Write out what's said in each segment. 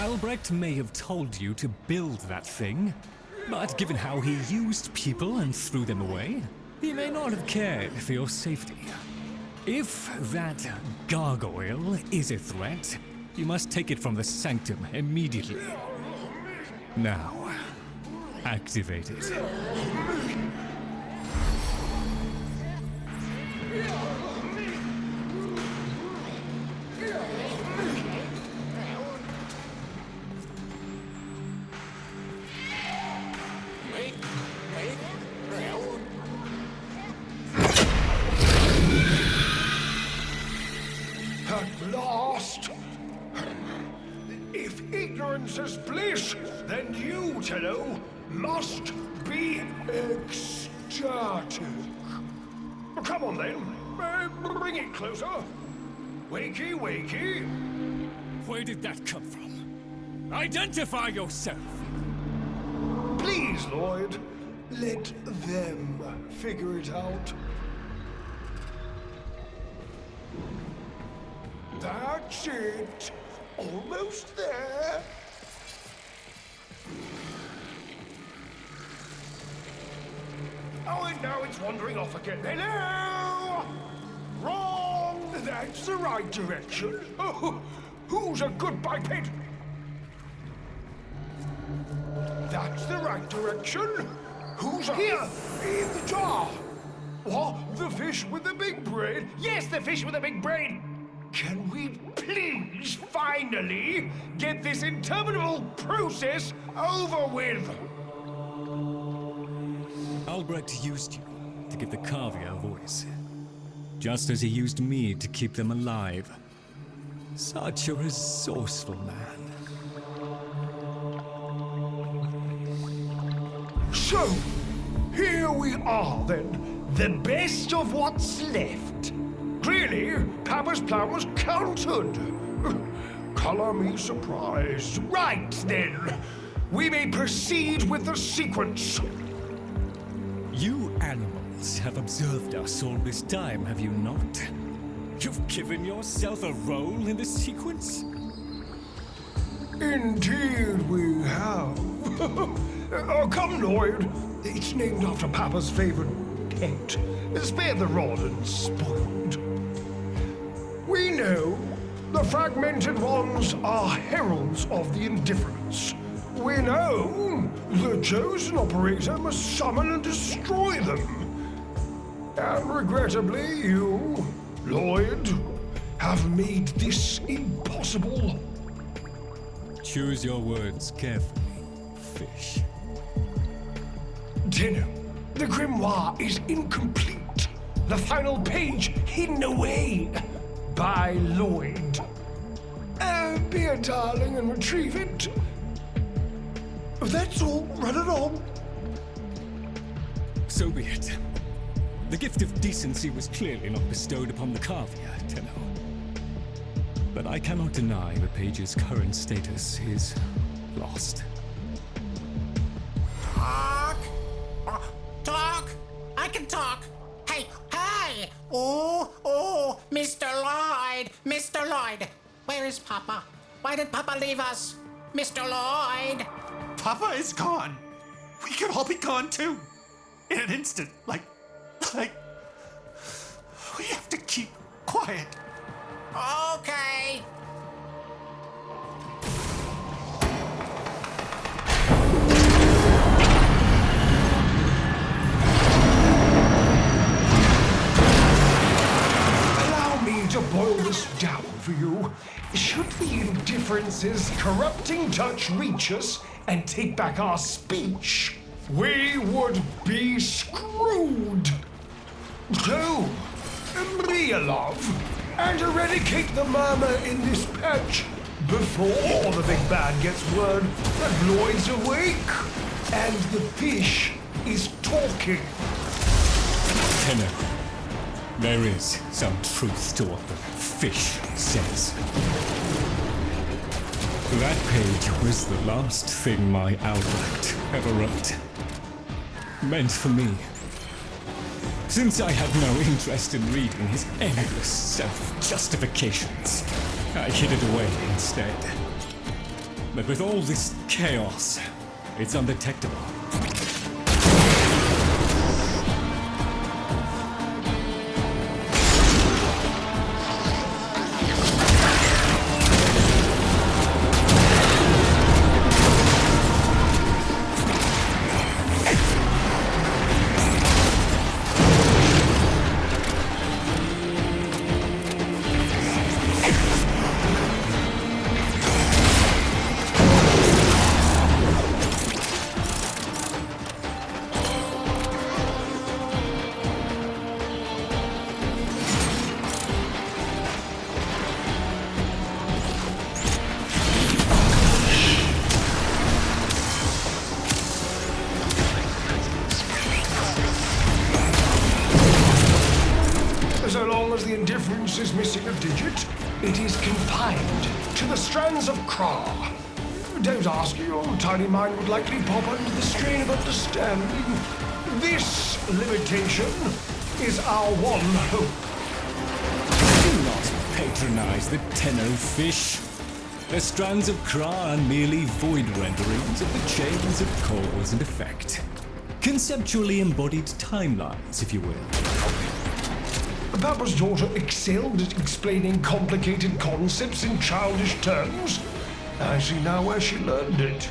Albrecht may have told you to build that thing, but given how he used people and threw them away, he may not have cared for your safety. If that gargoyle is a threat, you must take it from the sanctum immediately. Now, activate it. At last! If ignorance is bliss, then you, Tenno, must be ecstatic. Come on then, bring it closer. Wakey, wakey. Where did that come from? Identify yourself! Please, Lloyd, let them figure it out. That's it. Almost there. Oh, and now it's wandering off again. Hello! Wrong! That's the right direction. Oh, who's a good biped? That's the right direction. Who's here? In the jar. What? The fish with the big brain? Yes, the fish with the big brain. Can we please finally get this interminable process over with? Albrecht used you to give the Cavia a voice, just as he used me to keep them alive. Such a resourceful man. So, here we are then, the best of what's left. Clearly, Papa's plan was countered. Color me surprised. Right then, we may proceed with the sequence. You animals have observed us all this time, have you not? You've given yourself a role in the sequence? Indeed we have. Oh, come, Lloyd. It's named after Papa's favorite pet. Spare the rod and spoiled. We know the fragmented ones are heralds of the indifference. We know the chosen operator must summon and destroy them. And regrettably, you, Lloyd, have made this impossible. Choose your words carefully, fish. Tenno, the grimoire is incomplete. The final page hidden away by Lloyd. Be a darling and retrieve it. That's all. Run it on. So be it. The gift of decency was clearly not bestowed upon the Cavia, Tenno. But I cannot deny the page's current status is lost. Talk? Talk? I can talk. Hey, hey! Oh, Mr. Lloyd! Mr. Lloyd! Where is Papa? Why did Papa leave us? Mr. Lloyd! Papa is gone. We could all be gone too. In an instant. Like, we have to keep quiet. Okay. Allow me to boil this down for you. Should the indifference's corrupting touch reach us and take back our speech, we would be screwed. So, be a love and eradicate the murmur in this patch before the big bad gets word that Lloyd's awake and the fish is talking. Tenno, there is some truth to what the fish says. That page was the last thing my Albrecht ever wrote. Meant for me. Since I had no interest in reading his endless self-justifications, I hid it away instead. But with all this chaos, it's undetectable. So long as the indifference is missing a digit, it is confined to the strands of Kra. Don't ask, your tiny mind would likely pop under the strain of understanding. This limitation is our one hope. Do not patronize the Tenno fish. The strands of Kra are merely void renderings of the chains of cause and effect. Conceptually embodied timelines, if you will. Papa's daughter excelled at explaining complicated concepts in childish terms. I see now where she learned it.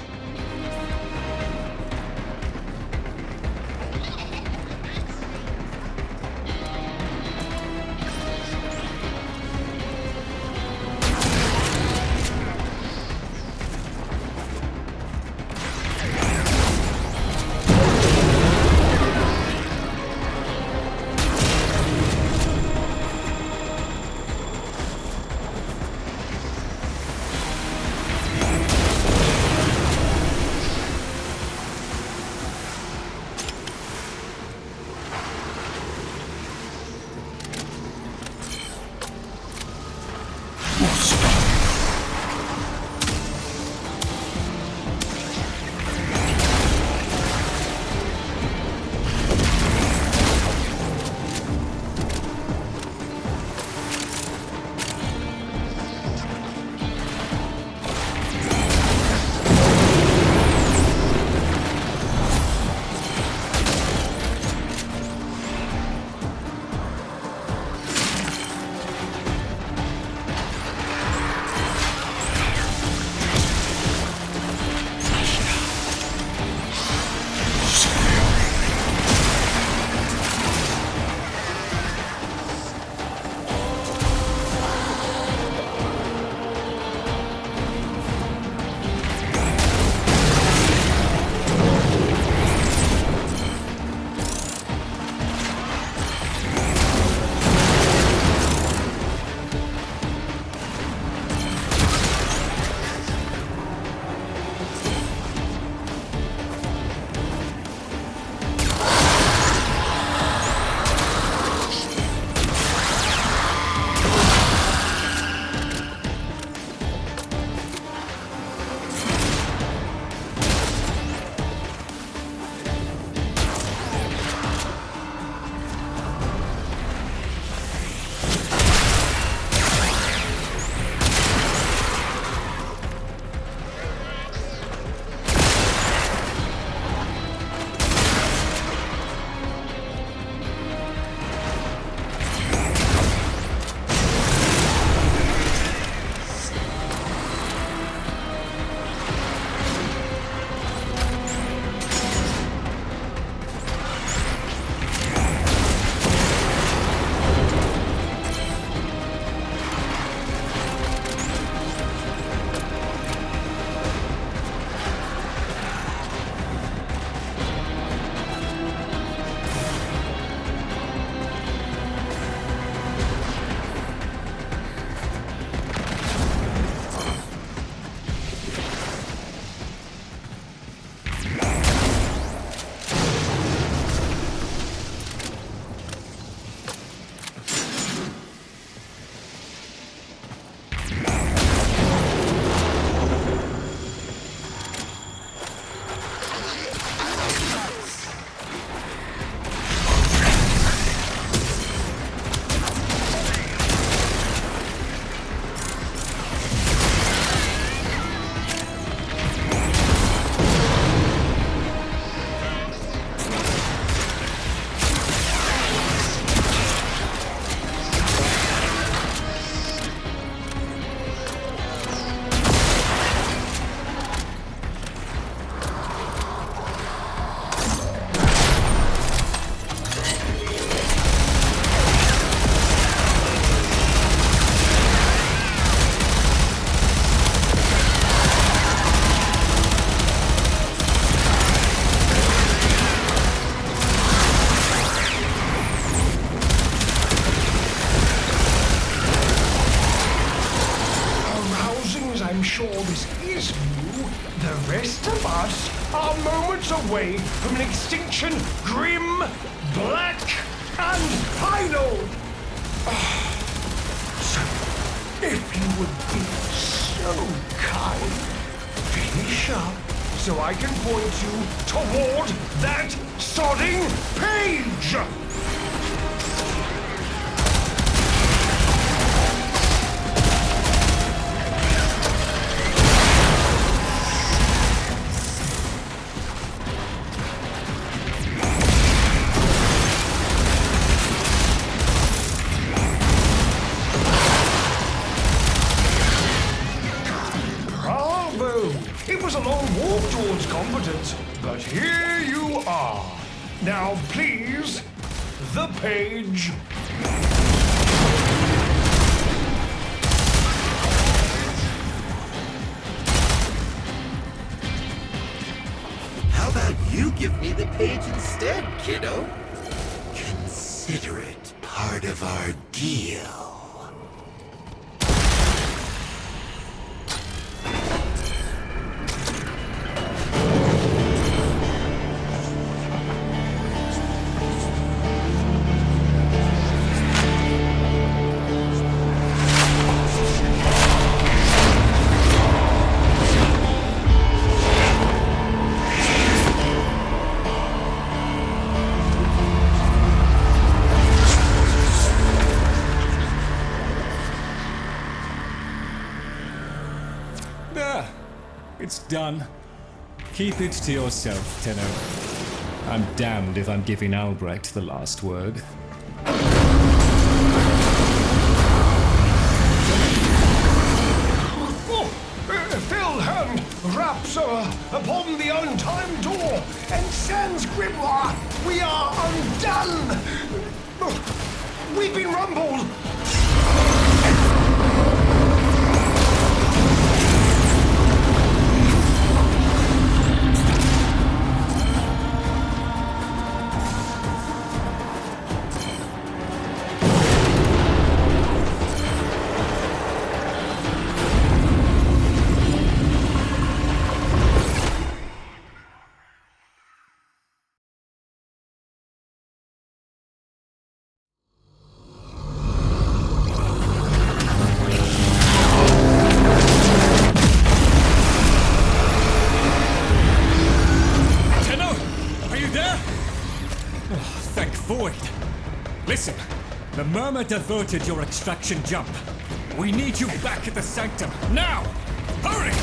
sure this is new, the rest of us are moments away from an extinction grim, black, and final. So, if you would be so kind, finish up so I can point you toward that sodding page! It was a long walk towards competence, but here you are. Now, please, the page. How about you give me the page instead, kiddo? Consider it part of our deal. There. It's done. Keep it to yourself, Tenno. I'm damned if I'm giving Albrecht the last word. Fell hand raps upon the untimed door, and sans grimoire, we are undone! We've been rumbled! Listen, the Murmur diverted your extraction jump. We need you back at the Sanctum, now! Hurry!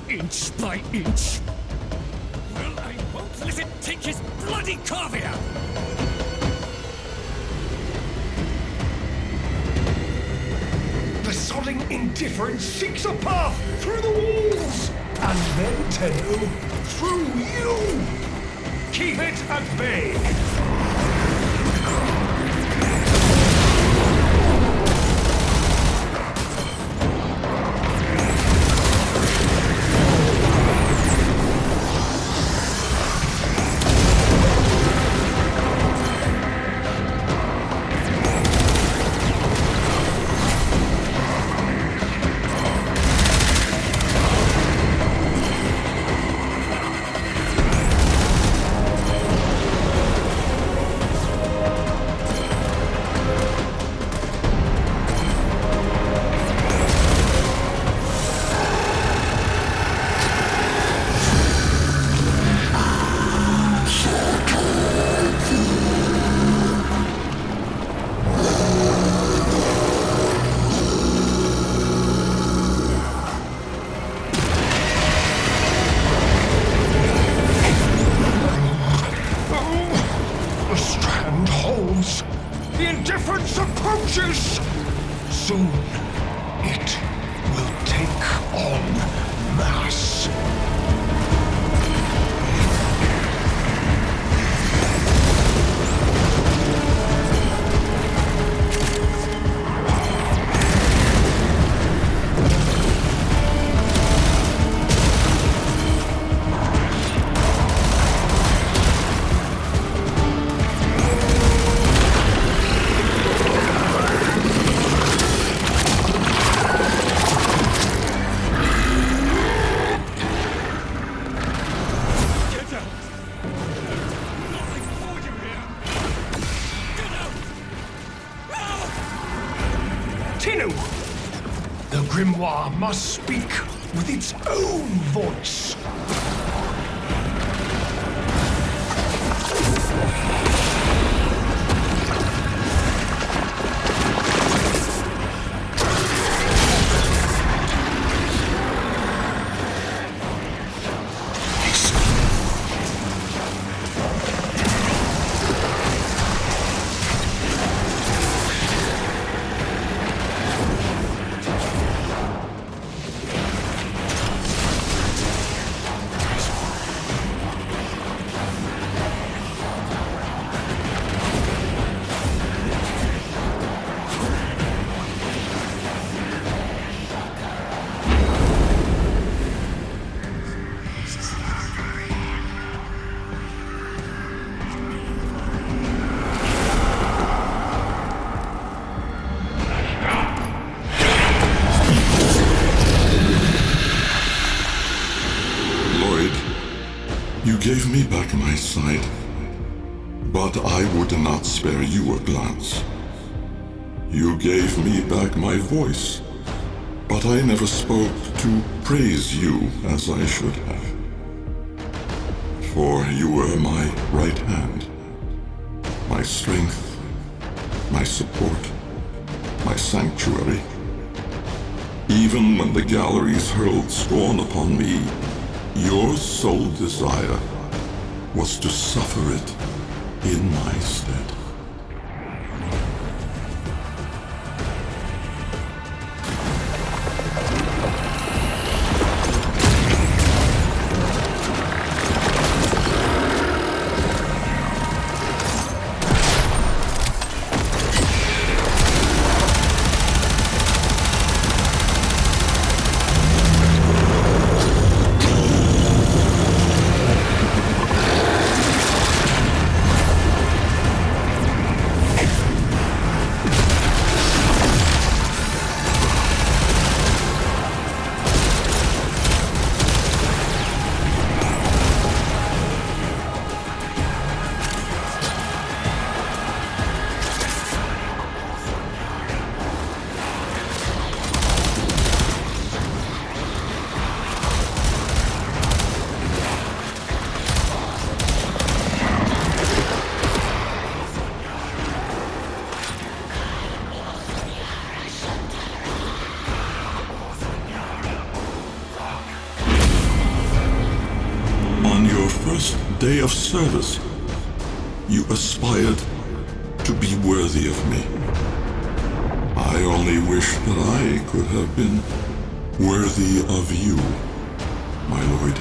Inch by inch. Well, I won't let it take his bloody caviar! The sodding indifference seeks a path through the walls! And then, Tenno, through you! Keep it at bay! the indifference approaches. Soon, it will take on mass. The grimoire must speak with its own voice. You gave me back my sight, but I would not spare you a glance. You gave me back my voice, but I never spoke to praise you as I should have. For you were my right hand, my strength, my support, my sanctuary. Even when the galleries hurled scorn upon me, your sole desire was to suffer it in my stead. Day of service, you aspired to be worthy of me. I only wish that I could have been worthy of you, my lord.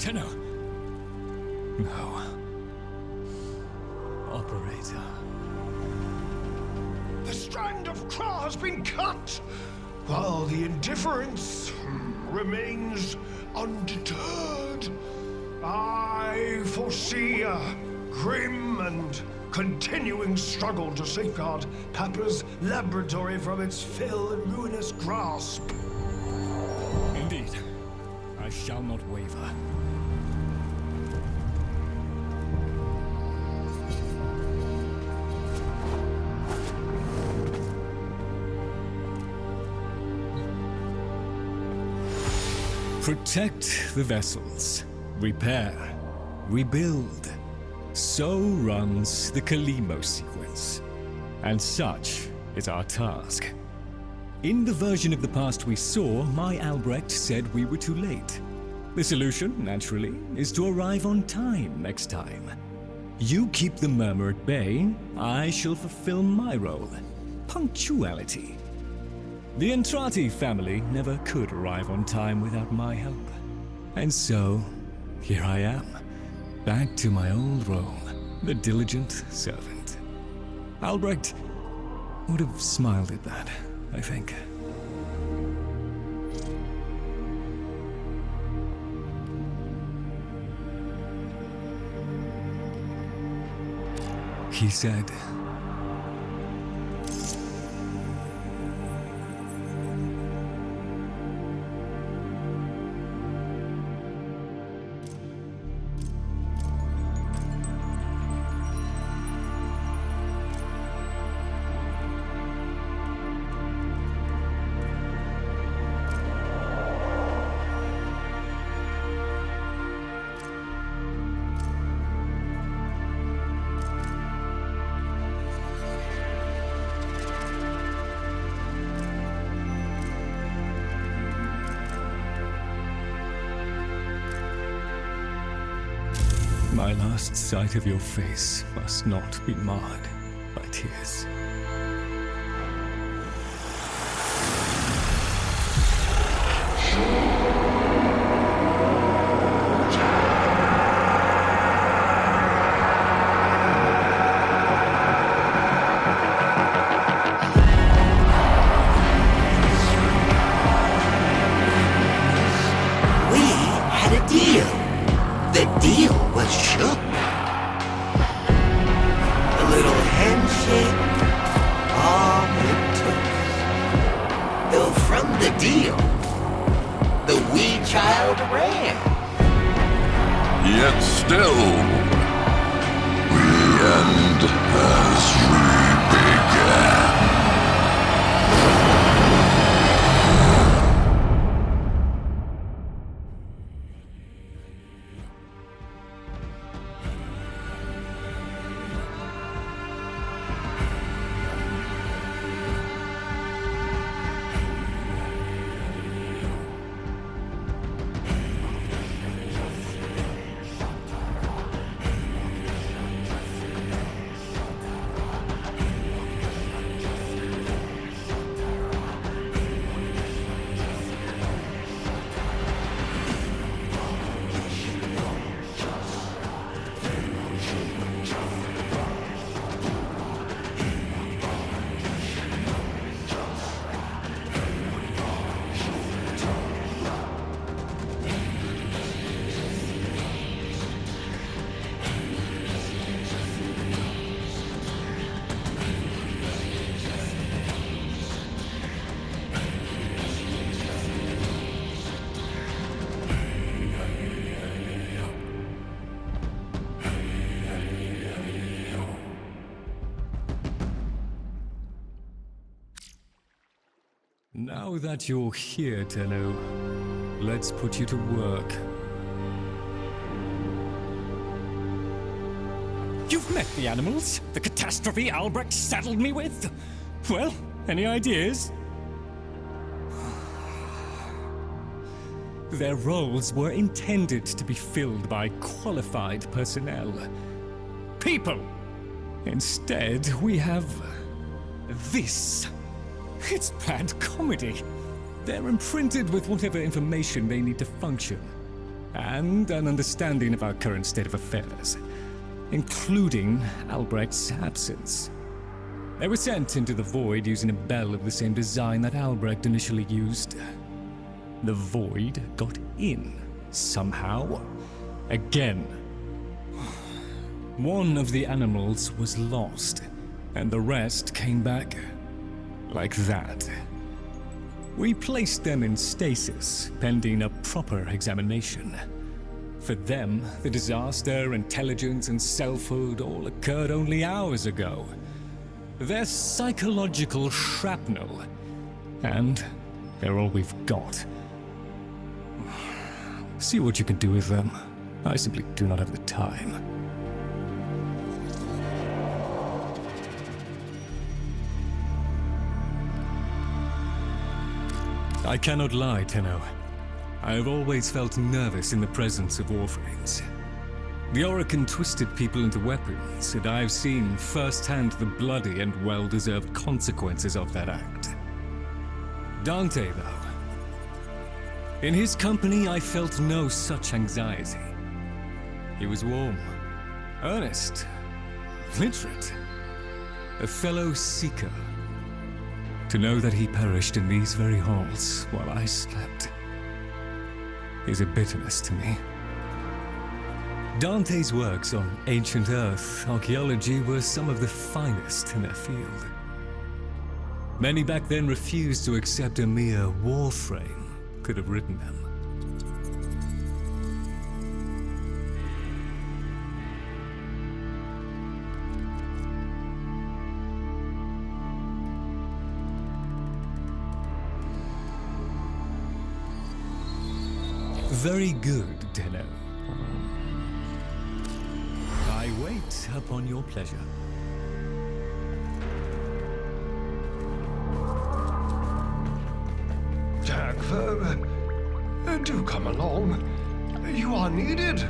Tenno. No. Operator. The strand of claw has been cut, while the indifference remains undeterred. I foresee a grim and continuing struggle to safeguard Papa's laboratory from its fell and ruinous grasp. Indeed. I shall not waver. Protect the vessels. Repair. Rebuild. So runs the Kalimo sequence. And such is our task. In the version of the past we saw, my Albrecht said we were too late. The solution, naturally, is to arrive on time next time. You keep the murmur at bay, I shall fulfill my role. Punctuality. The Entrati family never could arrive on time without my help. And so, here I am, back to my old role, the diligent servant. Albrecht would have smiled at that, I think. He said, my last sight of your face must not be marred by tears. We had a deal. The deal was shook. A little handshake, all it took. Though from the deal, the wee child ran. Yet still, we end as we began. Now that you're here, Tenno, let's put you to work. You've met the animals? The catastrophe Albrecht saddled me with? Well, any ideas? Their roles were intended to be filled by qualified personnel. People! Instead, we have this. It's bad comedy. They're imprinted with whatever information they need to function. and an understanding of our current state of affairs, including Albrecht's absence. They were sent into the Void using a bell of the same design that Albrecht initially used. The Void got in, somehow. Again. One of the animals was lost, and the rest came back like that. We placed them in stasis, pending a proper examination. For them, the disaster, intelligence, and selfhood all occurred only hours ago. They're psychological shrapnel, and they're all we've got. See what you can do with them. I simply do not have the time. I cannot lie, Tenno. I have always felt nervous in the presence of Warframes. The Orokin twisted people into weapons, and I've seen firsthand the bloody and well-deserved consequences of that act. Dante, though. In his company, I felt no such anxiety. He was warm, earnest, literate, a fellow seeker. To know that he perished in these very halls while I slept is a bitterness to me. Dante's works on ancient Earth archaeology were some of the finest in their field. Many back then refused to accept a mere Warframe could have written them. Very good, Tenno. I wait upon your pleasure. Dagfur, do come along. You are needed,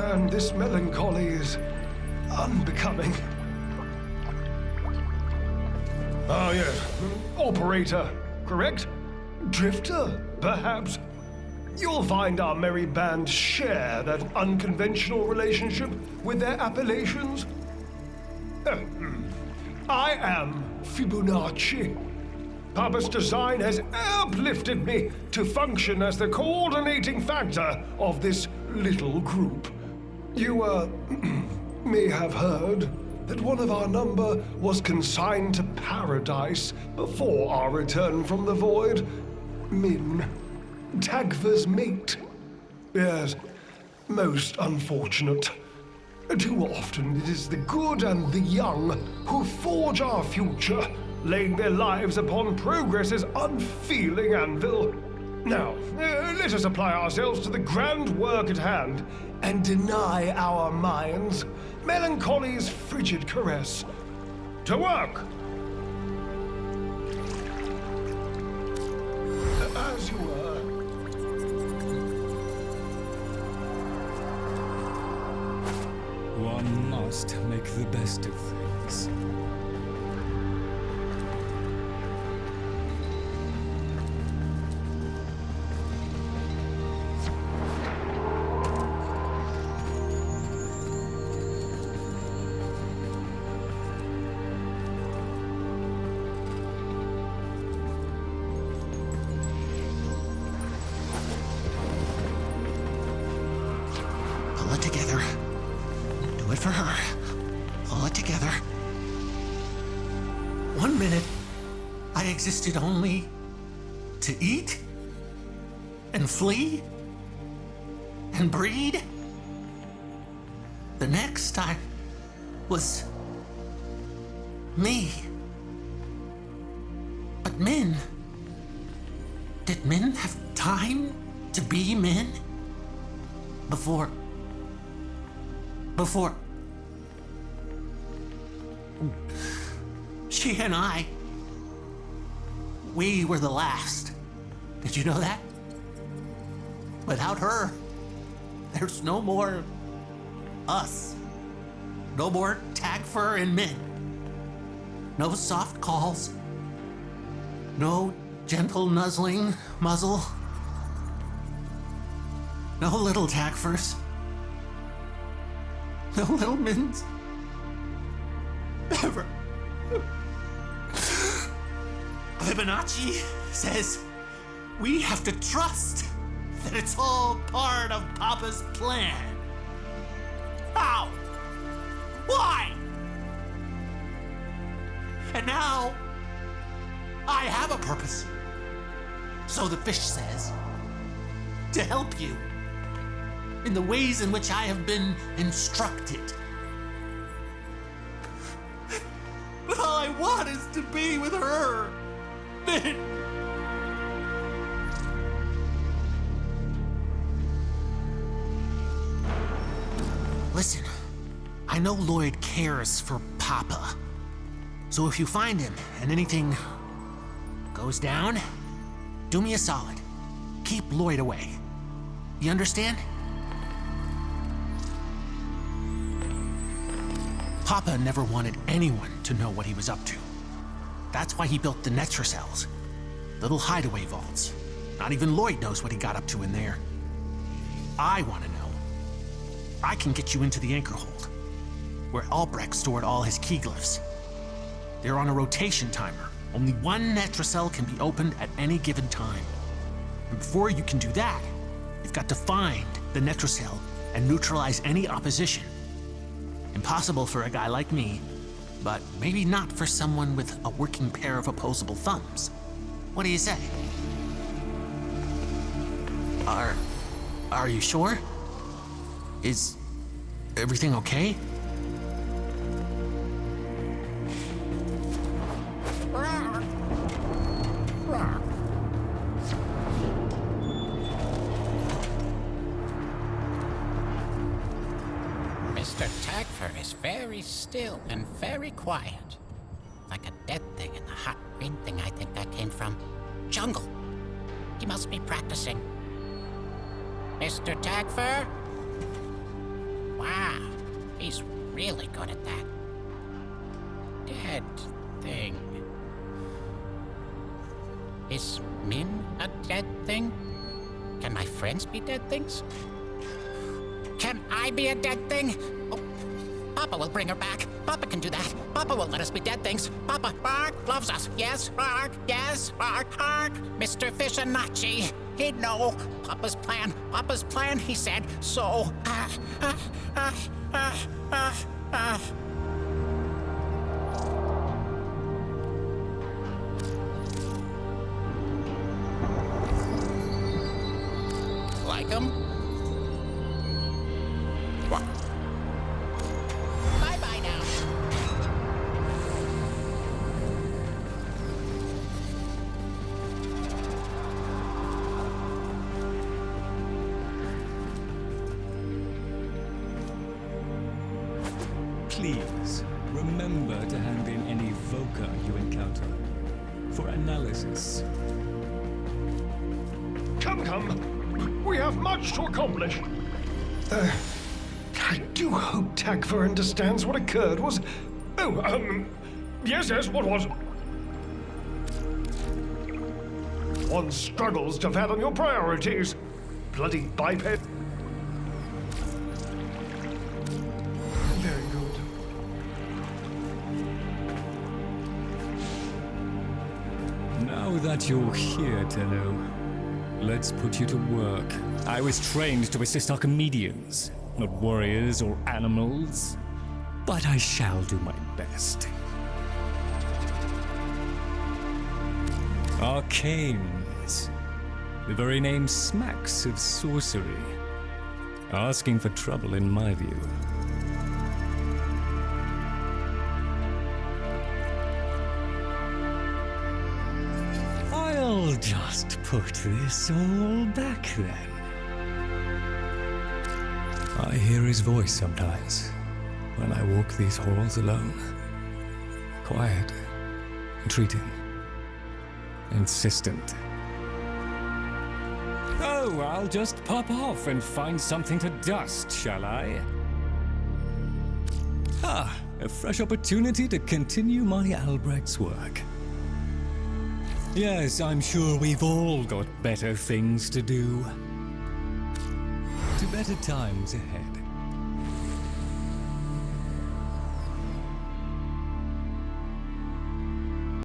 and this melancholy is unbecoming. Ah, yes. Operator, correct? Drifter, perhaps? You'll find our merry band share that unconventional relationship with their appellations. I am Fibonacci. Papa's design has uplifted me to function as the coordinating factor of this little group. You, may have heard that one of our number was consigned to paradise before our return from the Void. Min. Dagfur's mate. Yes, most unfortunate. Too often it is the good and the young who forge our future, laying their lives upon progress's unfeeling anvil. Now, let us apply ourselves to the grand work at hand and deny our minds melancholy's frigid caress. To work! As you were. One must make the best of things. Pull it together. Do it for her. Pull it together. 1 minute, I existed only to eat and flee and breed. The next, I was me. But Min, did Min have time to be Min? Before she and I, we were the last. Did you know that? Without her, there's no more us. No more Dagfur and Min. No soft calls. No gentle nuzzling muzzle. No little Tagfers. No little Mins. Ever. Fibonacci says we have to trust that it's all part of Papa's plan. How? Why? And now, I have a purpose. So the fish says, to help you in the ways in which I have been instructed. But all I want is to be with her. Min. Listen, I know Lloyd cares for Papa. So if you find him and anything goes down, do me a solid. Keep Lloyd away. You understand? Papa never wanted anyone to know what he was up to. That's why he built the Netra cells. Little hideaway vaults. Not even Lloyd knows what he got up to in there. I want to know. I can get you into the anchor hold, where Albrecht stored all his key glyphs. They're on a rotation timer. Only one Netra cell can be opened at any given time. And before you can do that, you've got to find the Netra cell and neutralize any opposition. Impossible for a guy like me, but maybe not for someone with a working pair of opposable thumbs. What do you say? Are you sure? Is everything okay? Mr. Tagfer is very still and very quiet. Like a dead thing in the hot green thing I think that came from. Jungle. He must be practicing. Mr. Tagfer? Wow, he's really good at that. Dead thing. Is Min a dead thing? Can my friends be dead things? Can I be a dead thing? Oh, Papa will bring her back. Papa can do that. Papa will let us be dead things. Papa, Bark, loves us. Yes, Bark, yes, Bark, Bark. Mr. Fishanachi, he'd know. Papa's plan, he said. So, Like him? What? Bye-bye now. Please, remember to hand in any Voca you encounter for analysis. Come. We have much to accomplish. I do hope Tagfer understands what occurred. Yes, what was it? One struggles to fathom your priorities. Bloody biped. Very good. Now that you're here, Tello, let's put you to work. I was trained to assist Archimedeans, not warriors or animals. But I shall do my best. Arcanes. The very name smacks of sorcery. Asking for trouble, in my view. I'll just put this all back then. I hear his voice sometimes when I walk these halls alone. Quiet, entreating, insistent. Oh, I'll just pop off and find something to dust, shall I? A fresh opportunity to continue my Albrecht's work. Yes, I'm sure we've all got better things to do. better times ahead.